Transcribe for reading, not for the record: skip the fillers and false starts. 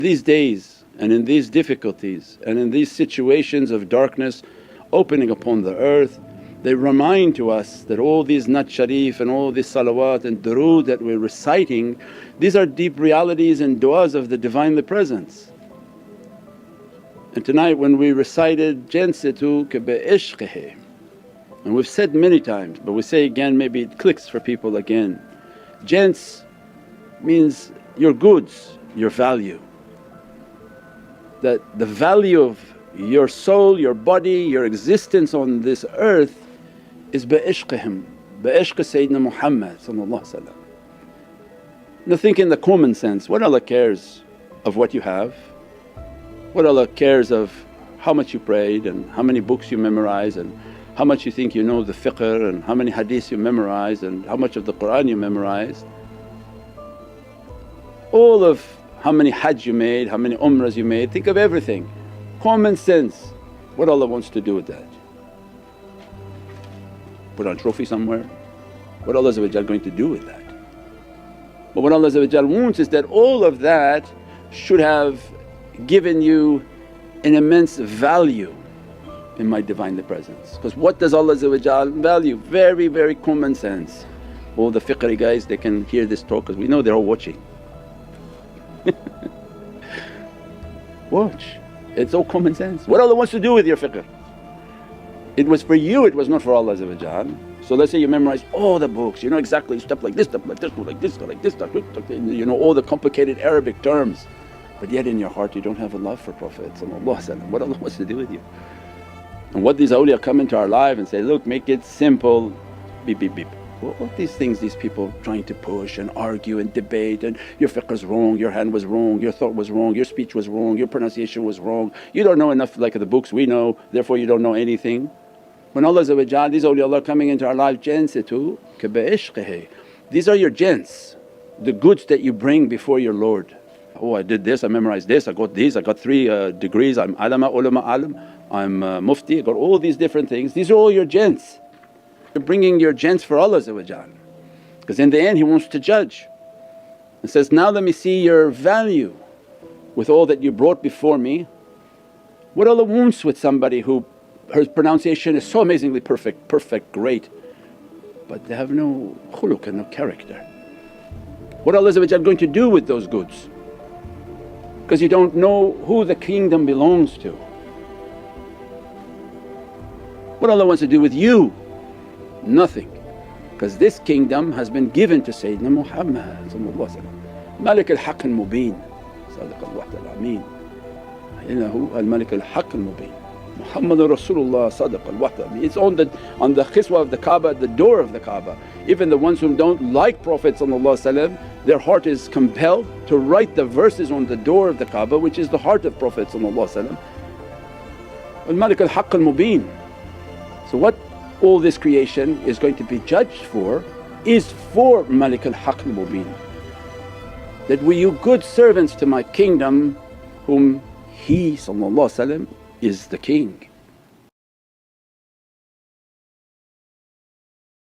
These days and in these difficulties and in these situations of darkness opening upon the earth, they remind to us that all these Nat Sharif and all these salawat and durood that we're reciting, these are deep realities and du'as of the Divinely Presence. And tonight when we recited Jinse bi ishq, and we've said many times but we say again, maybe it clicks for people again. Jins means your goods, your value. That the value of your soul, your body, your existence on this earth is bi ishqihim, bi ishq Sayyidina Muhammad. Now think in the common sense, what Allah cares of what you have? What Allah cares of how much you prayed and how many books you memorize and how much you think you know the fiqh and how many hadiths you memorized and how much of the Qur'an you memorized. All of how many hajj you made, how many umrahs you made, think of everything. Common sense, what Allah wants to do with that? Put on trophy somewhere? What Allah going to do with that? But what Allah wants is that all of that should have given you an immense value in my Divinely Presence. Because what does Allah value? Very, very common sense. All the fiqh guys, they can hear this talk because we know they're all watching. Watch, it's all common sense. What Allah wants to do with your fiqh? It was for you, it was not for Allah. So let's say you memorize all the books, you know exactly step like this, step like this, go like this, go like this, you know all the complicated Arabic terms. But yet in your heart you don't have a love for Prophet. What Allah wants to do with you. And what these awliya come into our life and say, look, make it simple, beep beep beep. What these things these people trying to push and argue and debate, and your fiqh is wrong, your hand was wrong, your thought was wrong, your speech was wrong, your pronunciation was wrong, you don't know enough like the books we know therefore you don't know anything. When Allah these awliyaullah coming into our life, Jinsatu bi ishqihi, these are your jins, the goods that you bring before your Lord. Oh, I did this, I memorized this, I got these, I got 3 degrees, I'm alama, ulama, alim, I'm mufti, I got all these different things. These are all your jins. You're bringing your jins for Allah because in the end He wants to judge and says, now let me see your value with all that you brought before me. What Allah wants with somebody who her pronunciation is so amazingly perfect, great, but they have no khuluq and no character. What Allah going to do with those goods? Because you don't know who the kingdom belongs to. What Allah wants to do with you? Nothing, because this kingdom has been given to Sayyidina Muhammad Malik al-Haqq al-Mubeen, Sadiq al-Wahd al-Ameen, innahu al-Malik al-Haqq al-Mubeen, Muhammadur Rasulullah Sadiq al-Wahd al-Ameen. It's on the khiswa of the Kaaba, at the door of the Kaaba. Even the ones who don't like Prophet their heart is compelled to write the verses on the door of the Kaaba, which is the heart of Prophet al-Malik al-Haqq al-Mubeen. So what all this creation is going to be judged for is for Malik al-Haqq al-Mubeen, that we you good servants to my kingdom whom He is the king.